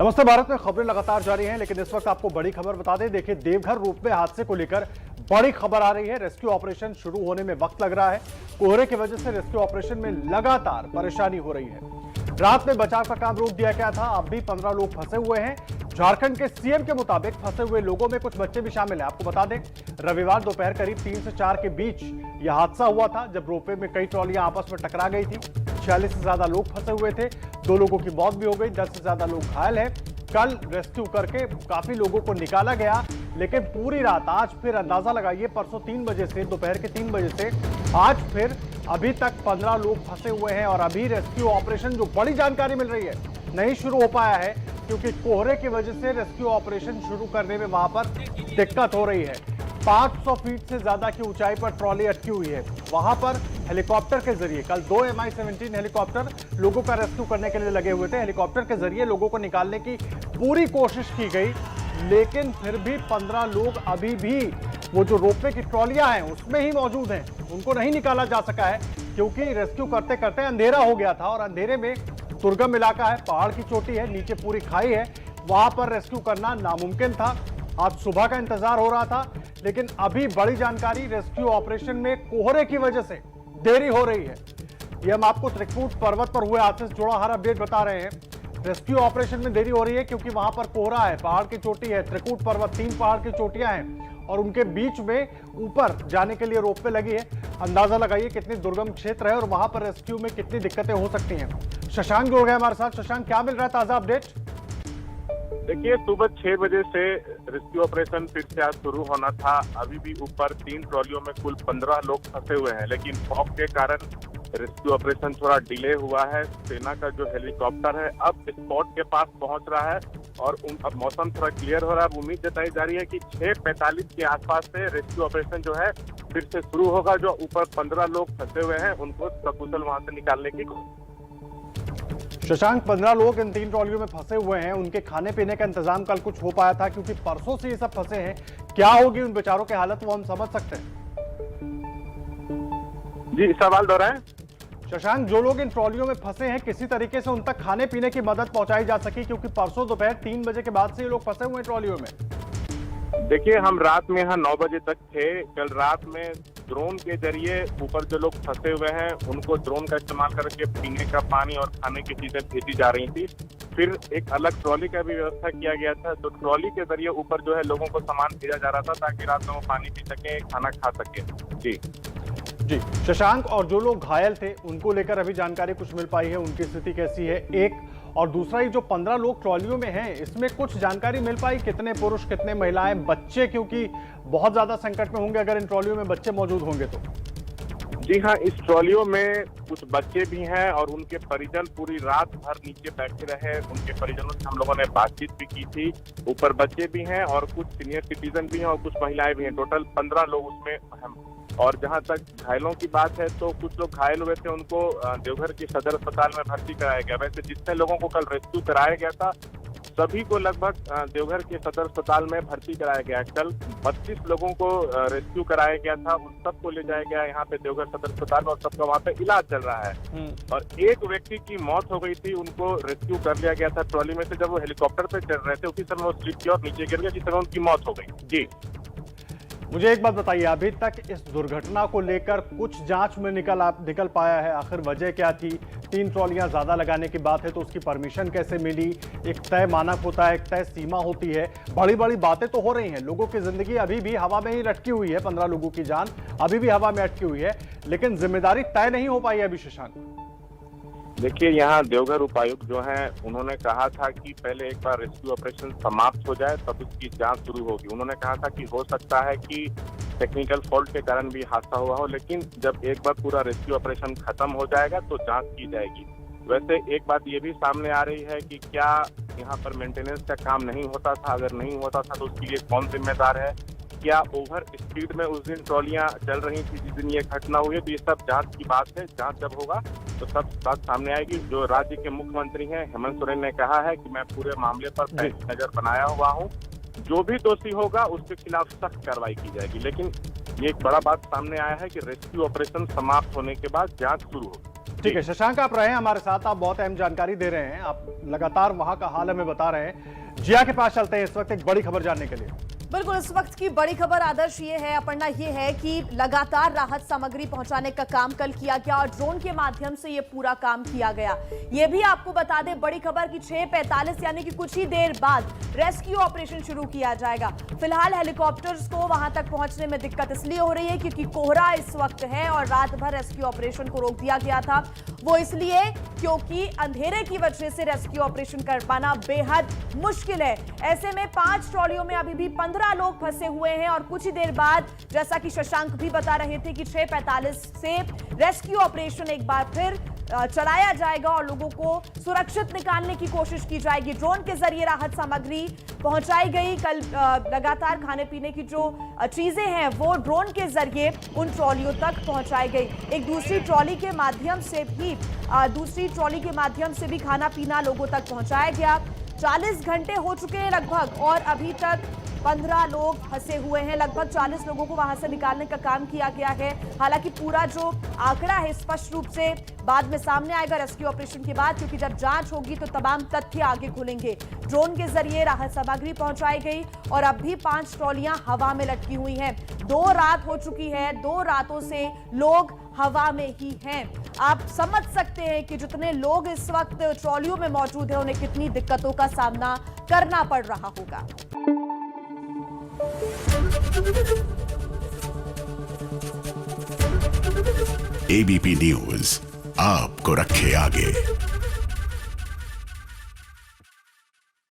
नमस्ते भारत में खबरें लगातार जारी हैं, लेकिन इस वक्त आपको बड़ी खबर बता दें। देखिए, देवघर रोपवे हादसे को लेकर बड़ी खबर आ रही है। रेस्क्यू ऑपरेशन शुरू होने में वक्त लग रहा है। कोहरे की वजह से रेस्क्यू ऑपरेशन में लगातार परेशानी हो रही है। रात में बचाव का काम रोक दिया गया था। अब भी 15 लोग फंसे हुए हैं। झारखंड के सीएम के मुताबिक फंसे हुए लोगों में कुछ बच्चे भी शामिल हैं। आपको बता दें, रविवार दोपहर करीब 3 से 4 के बीच यह हादसा हुआ था, जब रोपवे में कई ट्रॉलियां आपस में टकरा गई थी। 46 से ज्यादा लोग फंसे हुए थे। 2 लोगों की मौत भी हो गई, 10 से ज्यादा लोग घायल हैं। कल रेस्क्यू करके काफी लोगों को निकाला गया, लेकिन पूरी रात आज फिर अंदाजा लगाइए, परसों 3 बजे से, दोपहर के 3 बजे से आज फिर अभी तक 15 लोग फंसे हुए हैं। और अभी रेस्क्यू ऑपरेशन, जो बड़ी जानकारी मिल रही है, नहीं शुरू हो पाया है, क्योंकि कोहरे की वजह से रेस्क्यू ऑपरेशन शुरू करने में वहां पर दिक्कत हो रही है। 500 फीट से ज्यादा की ऊंचाई पर ट्रॉली अटकी हुई है। वहां पर हेलीकॉप्टर के जरिए कल 2 MI-17 हेलीकॉप्टर लोगों का रेस्क्यू करने के लिए लगे हुए थे। हेलीकॉप्टर के जरिए लोगों को निकालने की पूरी कोशिश की गई, लेकिन फिर भी 15 लोग अभी भी वो जो रोपवे की ट्रॉलियां हैं उसमें ही मौजूद हैं। उनको नहीं निकाला जा सका है, क्योंकि रेस्क्यू करते करते अंधेरा हो गया था। और अंधेरे में दुर्गम इलाका है, पहाड़ की चोटी है, नीचे पूरी खाई है, वहां पर रेस्क्यू करना नामुमकिन था। आज सुबह का इंतजार हो रहा था, लेकिन अभी बड़ी जानकारी, रेस्क्यू ऑपरेशन में कोहरे की वजह से देरी हो रही है। ये हम आपको त्रिकूट पर्वत पर हुए हादसे से जुड़ा हर अपडेट बता रहे हैं। रेस्क्यू ऑपरेशन में देरी हो रही है क्योंकि वहां पर कोहरा है, पहाड़ की चोटी है, त्रिकूट पर्वत, 3 पहाड़ की चोटियां हैं और उनके बीच में ऊपर जाने के लिए रोपवे लगी है। अंदाजा लगाइए कितनी दुर्गम क्षेत्र है और वहां पर रेस्क्यू में कितनी दिक्कतें हो सकती हैं। शशांक जुड़ गए हमारे साथ। शशांक, क्या मिल रहा है ताजा अपडेट? देखिए, सुबह 6 बजे से रेस्क्यू ऑपरेशन फिर से आज शुरू होना था। अभी भी ऊपर 3 ट्रॉलियों में कुल 15 लोग फंसे हुए हैं, लेकिन फॉग के कारण रेस्क्यू ऑपरेशन थोड़ा डिले हुआ है। सेना का जो हेलीकॉप्टर है अब स्पॉट के पास पहुंच रहा है और अब मौसम थोड़ा क्लियर हो रहा है। उम्मीद जताई जा रही है कि 6:45 के आसपास से रेस्क्यू ऑपरेशन जो है फिर से शुरू होगा। जो ऊपर 15 लोग फंसे हुए हैं उनको सकुशल वहां से निकालने की। शशांक, 15 लोग इन 3 ट्रॉलियों में फंसे हुए हैं। उनके खाने पीने का इंतजाम कल कुछ हो पाया था, क्योंकि परसों से ये सब फंसे हैं। क्या होगी उन बेचारों की हालत, वो हम समझ सकते हैं? जी, सवाल दोहराएं। शशांक, जो लोग इन ट्रॉलियों में फंसे हैं, किसी तरीके से उन तक खाने पीने की मदद पहुंचाई जा सकी, क्योंकि परसों दोपहर 3 बजे के बाद से ये लोग फंसे हुए हैं ट्रॉलियों में। देखिए, हम रात में यहाँ 9 बजे तक थे। कल रात में ड्रोन के जरिए ऊपर जो लोग फंसे हुए हैं उनको ड्रोन का इस्तेमाल करके पीने का पानी और खाने की चीजें भेजी जा रही थी। फिर एक अलग ट्रॉली का भी व्यवस्था किया गया था, तो ट्रॉली के जरिए ऊपर जो है लोगों को सामान भेजा जा रहा था, ताकि रात में वो पानी पी सके, खाना खा सके। जी जी शशांक, और जो लोग घायल थे उनको लेकर अभी जानकारी कुछ मिल पाई है? उनकी स्थिति कैसी है, एक? और दूसरा, ये जो 15 लोग ट्रॉलियों में हैं, इसमें कुछ जानकारी मिल पाई? कितने पुरुष, कितने महिलाएं, बच्चे? क्योंकि बहुत ज्यादा संकट में होंगे अगर इन ट्रॉलियों में बच्चे मौजूद होंगे तो। जी हाँ, इस ट्रॉलियों में कुछ बच्चे भी हैं और उनके परिजन पूरी रात भर नीचे बैठे रहे। उनके परिजनों से हम लोगों ने बातचीत भी की थी। ऊपर बच्चे भी हैं और कुछ सीनियर सिटीजन भी हैं और कुछ महिलाएं भी हैं। टोटल 15 लोग उसमें हैं। और जहां तक घायलों की बात है, तो कुछ लोग घायल हुए थे, उनको देवघर के सदर अस्पताल में भर्ती कराया गया। वैसे जितने लोगों को कल रेस्क्यू कराया गया था, सभी को लगभग देवघर के सदर अस्पताल में भर्ती कराया गया। कल 32 लोगों को रेस्क्यू कराया गया था, उन सबको ले जाया गया यहाँ पे देवघर सदर अस्पताल और सबका वहाँ पे इलाज चल रहा है। और एक व्यक्ति की मौत हो गई थी, उनको रेस्क्यू कर लिया गया था ट्रॉली में से। जब वो हेलीकॉप्टर पे चढ़ रहे थे, उसी समय वो स्लिप किया और नीचे गिर गया, जिस समय उनकी मौत हो गई। जी, मुझे एक बात बताइए, अभी तक इस दुर्घटना को लेकर कुछ जांच में निकल पाया है? आखिर वजह क्या थी? 3 ट्रॉलियां ज्यादा लगाने की बात है तो उसकी परमिशन कैसे मिली? एक तय मानक होता है, एक तय सीमा होती है। बड़ी बड़ी बातें तो हो रही हैं, लोगों की जिंदगी अभी भी हवा में ही लटकी हुई है, 15 लोगों की जान अभी भी हवा में अटकी हुई है, लेकिन जिम्मेदारी तय नहीं हो पाई अभी। शशांक, देखिए, यहाँ देवघर उपायुक्त जो हैं, उन्होंने कहा था कि पहले एक बार रेस्क्यू ऑपरेशन समाप्त हो जाए तब उसकी जांच शुरू होगी। उन्होंने कहा था कि हो सकता है कि टेक्निकल फॉल्ट के कारण भी हादसा हुआ हो, लेकिन जब एक बार पूरा रेस्क्यू ऑपरेशन खत्म हो जाएगा तो जांच की जाएगी। वैसे एक बात ये भी सामने आ रही है कि क्या यहाँ पर मेंटेनेंस का काम नहीं होता था? अगर नहीं होता था तो उसके लिए कौन जिम्मेदार है? क्या ओवर स्पीड में उस दिन ट्रॉलियां चल रही थी जिस दिन ये घटना हुई है? तो ये सब जांच की बात है। जांच जब होगा तो सब बात सामने आएगी। जो राज्य के मुख्यमंत्री हैं हेमंत सोरेन ने कहा है कि मैं पूरे मामले पर पैनी नजर बनाया हुआ हूं, जो भी दोषी होगा उसके खिलाफ सख्त कार्रवाई की जाएगी। लेकिन ये एक बड़ा बात सामने आया है कि रेस्क्यू ऑपरेशन समाप्त होने के बाद जांच शुरू होगी। ठीक है शशांक, आप रहे हैं हमारे साथ, आप बहुत अहम जानकारी दे रहे हैं, आप लगातार वहां का हाल हमें बता रहे हैं। जिया के पास चलते हैं इस वक्त एक बड़ी खबर जानने के लिए। बिल्कुल, इस वक्त की बड़ी खबर आदर्श ये है, अपर्णा, ये है कि लगातार राहत सामग्री पहुंचाने का काम कल किया गया और ड्रोन के माध्यम से ये पूरा काम किया गया। ये भी आपको बता दें बड़ी खबर कि 6:45 यानी कि कुछ ही देर बाद रेस्क्यू ऑपरेशन शुरू किया जाएगा। फिलहाल हेलीकॉप्टर्स को वहां तक पहुंचने में दिक्कत इसलिए हो रही है क्योंकि कोहरा इस वक्त है और रात भर रेस्क्यू ऑपरेशन को रोक दिया गया था। वो इसलिए क्योंकि अंधेरे की वजह से रेस्क्यू ऑपरेशन कर पाना बेहद मुश्किल है। ऐसे में 5 ट्रॉलियों में अभी भी 15 लोग फंसे हुए हैं और कुछ ही देर बाद, जैसा कि शशांक भी बता रहे थे, कि 6:45 से रेस्क्यू ऑपरेशन एक बार फिर चलाया जाएगा और लोगों को सुरक्षित निकालने की कोशिश की जाएगी। ड्रोन के जरिए राहत सामग्री पहुंचाई गई। कल लगातार खाने पीने की जो चीजें हैं वो ड्रोन के जरिए उन ट्रॉलियों तक पहुंचाई गई। एक दूसरी ट्रॉली के माध्यम से भी खाना पीना लोगों तक पहुंचाया गया। 40 घंटे हो चुके हैं लगभग और अभी तक 15 लोग फंसे हुए हैं। लगभग 40 लोगों को वहां से निकालने का काम किया गया है। हालांकि पूरा जो आंकड़ा है स्पष्ट रूप से बाद में सामने आएगा रेस्क्यू ऑपरेशन के बाद, क्योंकि जब जांच होगी तो तमाम तथ्य आगे खुलेंगे। ड्रोन के जरिए राहत सामग्री पहुंचाई गई और अब भी 5 ट्रॉलियां हवा में लटकी हुई हैं। 2 रात हो चुकी है, 2 रातों से लोग हवा में ही हैं। आप समझ सकते हैं कि जितने लोग इस वक्त ट्रॉलियों में मौजूद हैं उन्हें कितनी दिक्कतों का सामना करना पड़ रहा होगा। एबीपी न्यूज आपको रखे आगे।